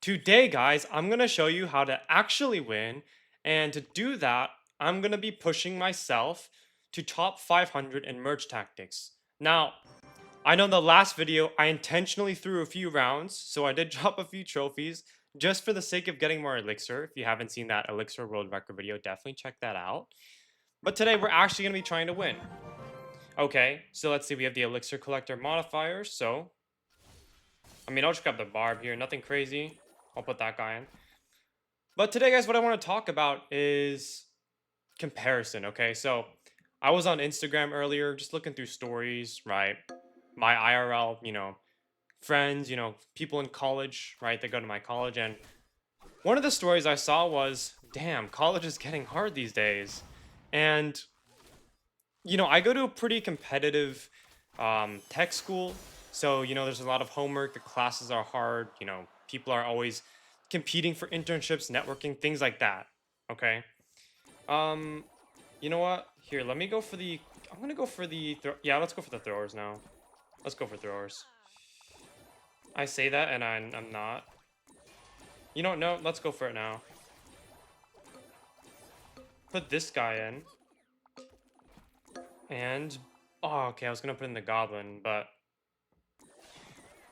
Today, guys, I'm going to show you how to actually win. And to do that, I'm going to be pushing myself to top 500 in merge tactics. Now, I know in the last video, I intentionally threw a few rounds, so I did drop a few trophies just for the sake of getting more elixir. If you haven't seen that elixir world record video, definitely check that out. But today, we're actually going to be trying to win. Okay, so let's see. We have the elixir collector modifier, so I'll just grab the barb here, nothing crazy. I'll put that guy in. But today, guys, what I want to talk about is comparison, okay? So I was on Instagram earlier, just looking through stories, right? My IRL, friends, people in college, right? They go to my college. And one of the stories I saw was, damn, college is getting hard these days. And, I go to a pretty competitive tech school. So, there's a lot of homework. The classes are hard. People are always competing for internships, networking, things like that. Okay. Um, you know what? Here, let me go for the. I'm gonna go for the. Yeah, let's go for the throwers now. Let's go for throwers. I say that, and I'm not. You know, no. Let's go for it now. Put this guy in. And oh, okay. I was gonna put in the goblin, but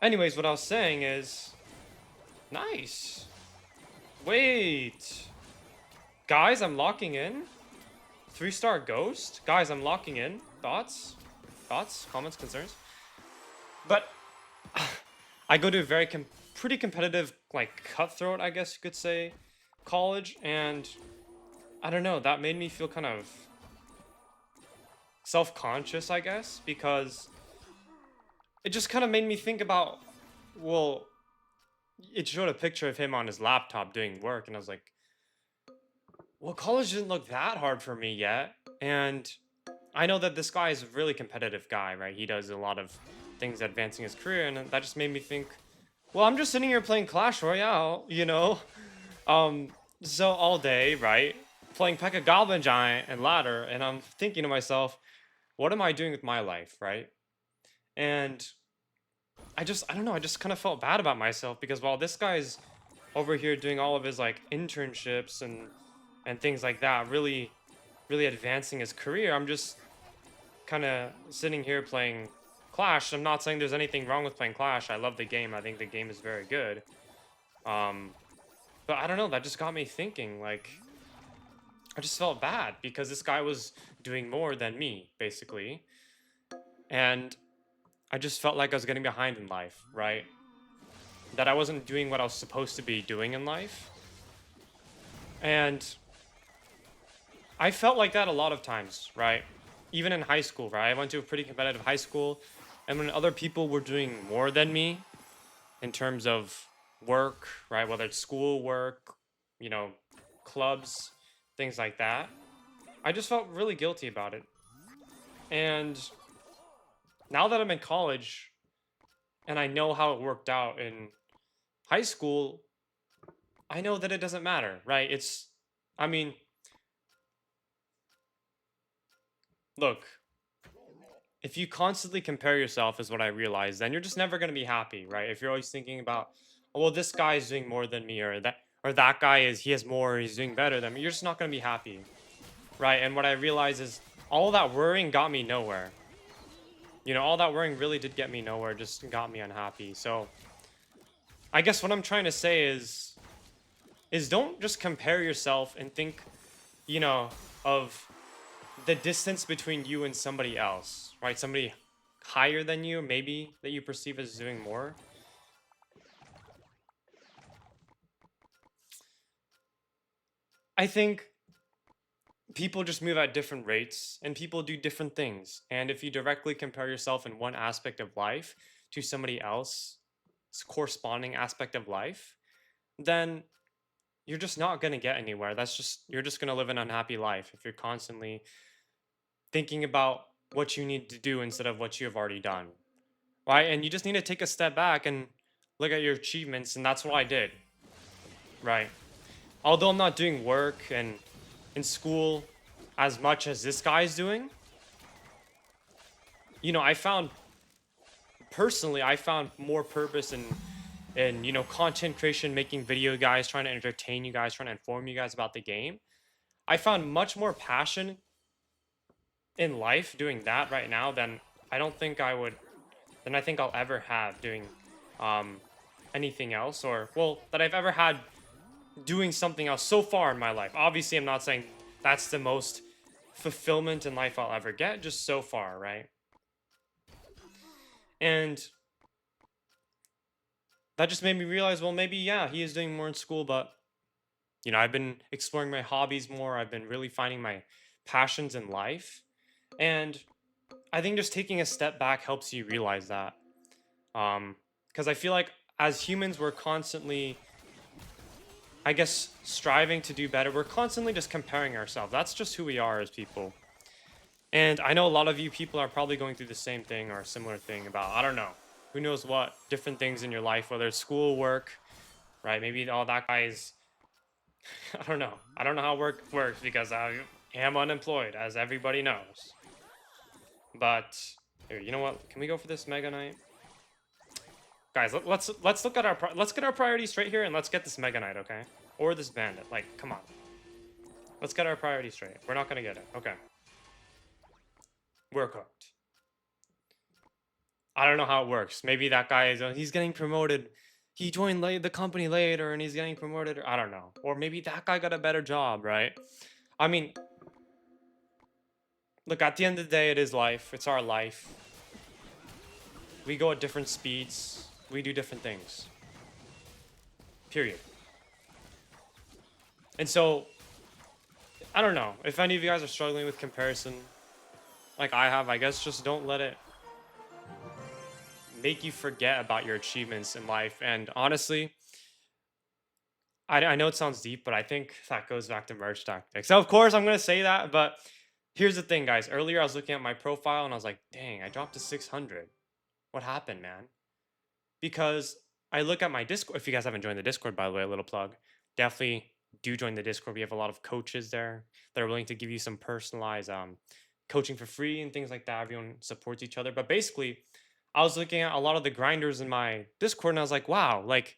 anyways, what I was saying is, nice. Wait, guys, I'm locking in. 3-star ghost, guys. I'm locking in. Thoughts? Thoughts? Comments? Concerns? But I go to a very pretty competitive, like cutthroat, I guess you could say, college, and I don't know. That made me feel kind of self-conscious, I guess, because it just kind of made me think about, well, it showed a picture of him on his laptop doing work, and I was like, well, college didn't look that hard for me yet, and I know that this guy is a really competitive guy, right? He does a lot of things advancing his career, and that just made me think, well, I'm just sitting here playing Clash Royale, Um, so all day, right? Playing P.E.K.K.A. Goblin Giant and Ladder, and I'm thinking to myself, what am I doing with my life, right? And I don't know, I just kind of felt bad about myself because while this guy's over here doing all of his like internships and things like that, really, really advancing his career, I'm just kind of sitting here playing Clash. I'm not saying there's anything wrong with playing Clash. I love the game. I think the game is very good. Um, but I don't know. That just got me thinking. Like, I just felt bad because this guy was doing more than me, basically, and I just felt like I was getting behind in life, right? That I wasn't doing what I was supposed to be doing in life, and I felt like that a lot of times, right? Even in high school, right? I went to a pretty competitive high school, and when other people were doing more than me in terms of work, right? Whether it's school work, you know, clubs, things like that, I just felt really guilty about it. And now that I'm in college and I know how it worked out in high school, I know that it doesn't matter, right? I mean, look, if you constantly compare yourself, is what I realized, then you're just never going to be happy, right? If you're always thinking about, oh, well, this guy is doing more than me, or that guy he has more, he's doing better than me, you're just not going to be happy, right? And what I realized is all that worrying got me nowhere. All that worrying really did get me nowhere, just got me unhappy. So I guess what I'm trying to say is don't just compare yourself and think, of the distance between you and somebody else, right? Somebody higher than you, maybe, that you perceive as doing more. I think people just move at different rates and people do different things. And if you directly compare yourself in one aspect of life to somebody else's corresponding aspect of life, then you're just not going to get anywhere. You're just going to live an unhappy life if you're constantly thinking about what you need to do instead of what you have already done, right? And you just need to take a step back and look at your achievements, and that's what I did, right? Although I'm not doing work and in school as much as this guy's doing, I found more purpose and, you know, content creation, making video guys, trying to entertain you guys, trying to inform you guys about the game. I found much more passion in life doing that right now than I don't think I would than I think I'll ever have doing um anything else, or well, that I've ever had doing something else so far in my life. Obviously, I'm not saying that's the most fulfillment in life I'll ever get, just so far, right? And that just made me realize, well, maybe yeah, he is doing more in school, but you know, I've been exploring my hobbies more. I've been really finding my passions in life. And I think just taking a step back helps you realize that. Because I feel like as humans, we're constantly, I guess, striving to do better. We're constantly just comparing ourselves. That's just who we are as people. And I know a lot of you people are probably going through the same thing or a similar thing about, I don't know, who knows what, different things in your life, whether it's school, work, right? Maybe all that guy's, I don't know. I don't know how work works because I am unemployed, as everybody knows. But here, you know what? Can we go for this Mega Knight? Guys, let's look at our let's get our priorities straight here and let's get this Mega Knight, okay? Or this Bandit. Like, come on. Let's get our priorities straight. We're not gonna get it. Okay. We're cooked. I don't know how it works. Maybe that guy is he's getting promoted. He joined the company later and he's getting promoted. I don't know. Or maybe that guy got a better job, right? I mean, look, at the end of the day, it is life. It's our life. We go at different speeds. We do different things. Period. And so, I don't know. If any of you guys are struggling with comparison, like I have, I guess just don't let it make you forget about your achievements in life. And honestly, I know it sounds deep, but I think that goes back to merge tactics. So, of course, I'm going to say that, but here's the thing, guys. Earlier, I was looking at my profile and I was like, dang, I dropped to 600. What happened, man? Because I look at my Discord. If you guys haven't joined the Discord, by the way, a little plug, definitely do join the Discord. We have a lot of coaches there that are willing to give you some personalized coaching for free and things like that. Everyone supports each other. But basically, I was looking at a lot of the grinders in my Discord and I was like, wow, like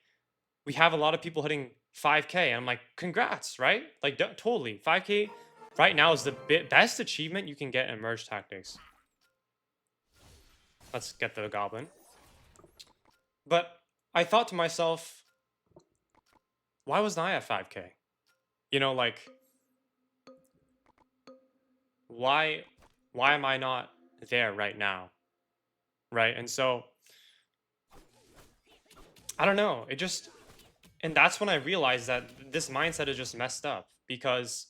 we have a lot of people hitting 5K. And I'm like, congrats, right? Like, totally. 5K right now is the best achievement you can get in Merge Tactics. Let's get the Goblin. But I thought to myself, why wasn't I at 5K? You know, like, why am I not there right now? Right? And so, I don't know. It just, and that's when I realized that this mindset is just messed up because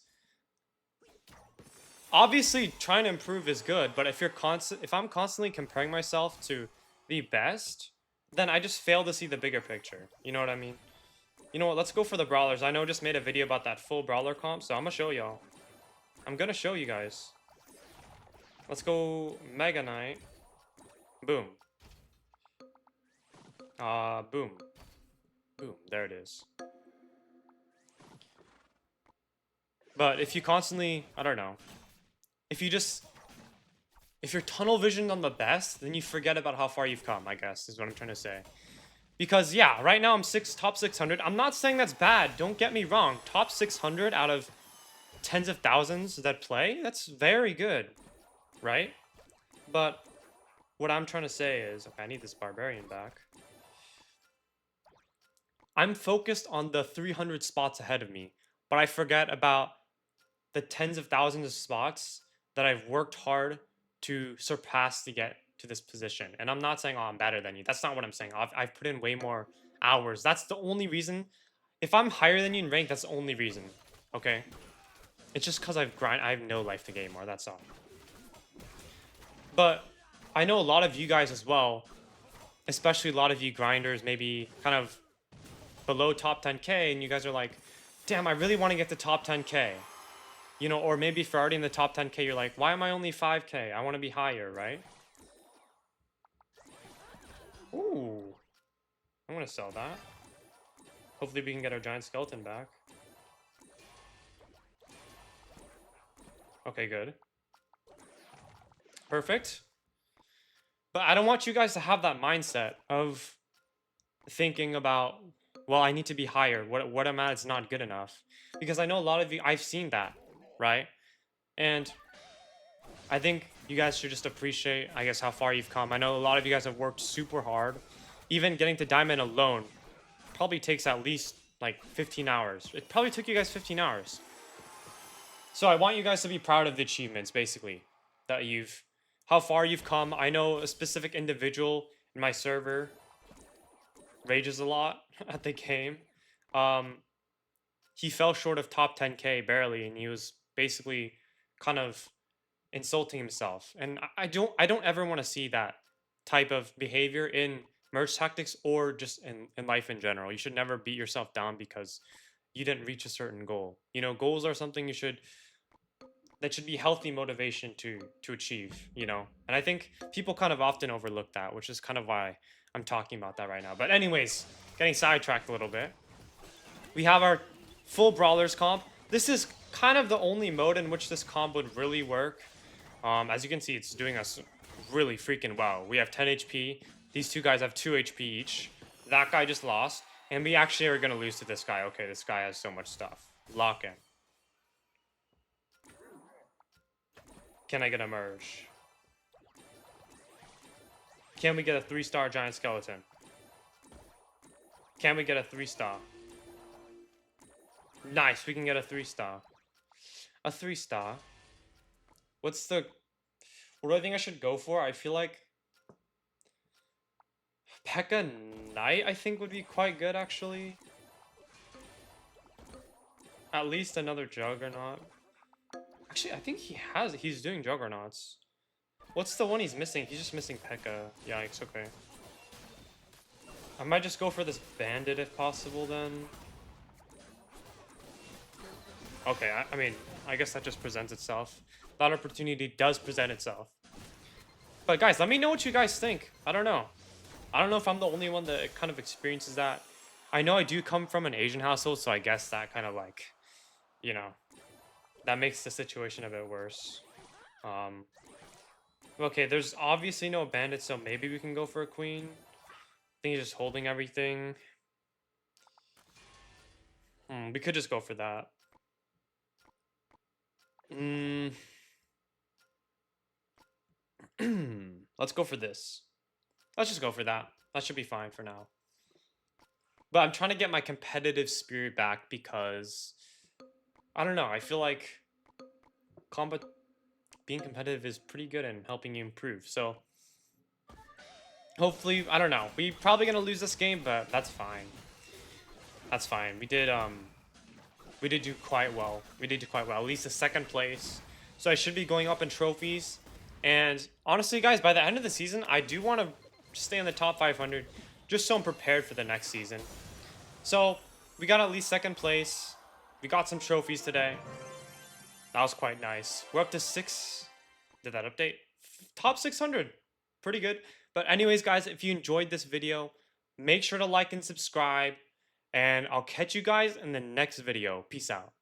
obviously trying to improve is good, but if I'm constantly comparing myself to the best, then I just fail to see the bigger picture. You know what I mean? You know what? Let's go for the brawlers. I know I just made a video about that full brawler comp, so I'm gonna show y'all. I'm gonna show you guys. Let's go Mega Knight. Boom. Boom. Boom. There it is. But if you constantly, I don't know, if you're tunnel visioned on the best, then you forget about how far you've come, I guess, is what I'm trying to say. Because, yeah, right now I'm top 600. I'm not saying that's bad. Don't get me wrong. Top 600 out of tens of thousands that play, that's very good, right? But what I'm trying to say is, okay, I need this barbarian back. I'm focused on the 300 spots ahead of me, but I forget about the tens of thousands of spots that I've worked hard to surpass to get to this position. And I'm not saying, oh, I'm better than you. That's not what I'm saying. I've put in way more hours. That's the only reason. If I'm higher than you in rank, that's the only reason. Okay? It's just because I have no life to gain more. That's all. But I know a lot of you guys as well, especially a lot of you grinders, maybe kind of below top 10K, and you guys are like, damn, I really want to get to top 10K. You know, or maybe if you're already in the top 10K, you're like, why am I only 5K? I want to be higher, right? Ooh. I'm going to sell that. Hopefully we can get our giant skeleton back. Okay, good. Perfect. But I don't want you guys to have that mindset of thinking about, well, I need to be higher. What I'm at is not good enough. Because I know a lot of you, I've seen that, right? And I think you guys should just appreciate, I guess, how far you've come. I know a lot of you guys have worked super hard. Even getting to diamond alone probably takes at least like 15 hours. It probably took you guys 15 hours. So I want you guys to be proud of the achievements, basically, that how far you've come. I know a specific individual in my server rages a lot at the game. Um, he fell short of top 10k barely, and he was basically kind of insulting himself. And I don't ever want to see that type of behavior in merge tactics or just in life in general. You should never beat yourself down because you didn't reach a certain goal. You know, goals are something that should be healthy motivation to achieve, you know. And I think people kind of often overlook that, which is kind of why I'm talking about that right now. But anyways, getting sidetracked a little bit. We have our full brawlers comp. This is kind of the only mode in which this comp would really work. As you can see, it's doing us really freaking well. We have 10 HP. These two guys have 2 HP each. That guy just lost. And we actually are going to lose to this guy. Okay, this guy has so much stuff. Lock in. Can I get a merge? Can we get a 3-star giant skeleton? Can we get a 3-star? Nice, we can get a 3-star. A 3-star. What do I think I should go for? I feel like P.E.K.K.A. Knight, I think, would be quite good, actually. At least another Juggernaut. Actually, I think he's doing Juggernauts. What's the one he's missing? He's just missing P.E.K.K.A. Yikes, okay. I might just go for this Bandit if possible, then. Okay, I mean, I guess that just presents itself. That opportunity does present itself. But guys, let me know what you guys think. I don't know. I don't know if I'm the only one that kind of experiences that. I know I do come from an Asian household, so I guess that kind of like, you know, that makes the situation a bit worse. Okay, there's obviously no bandit, so maybe we can go for a queen. I think he's just holding everything. We could just go for that. Let's go for this. Let's just go for that. That should be fine for now. But I'm trying to get my competitive spirit back because I don't know. I feel like being competitive is pretty good in helping you improve. So hopefully, I don't know. We're probably gonna lose this game, but that's fine. That's fine. We did do quite well. We did do quite well. At least a 2nd place. So I should be going up in trophies. And honestly, guys, by the end of the season, I do want to stay in the top 500, just so I'm prepared for the next season. So we got at least 2nd place. We got some trophies today. That was quite nice. We're up to 6. Did that update? Top 600. Pretty good. But anyways, guys, if you enjoyed this video, make sure to like and subscribe. And I'll catch you guys in the next video. Peace out.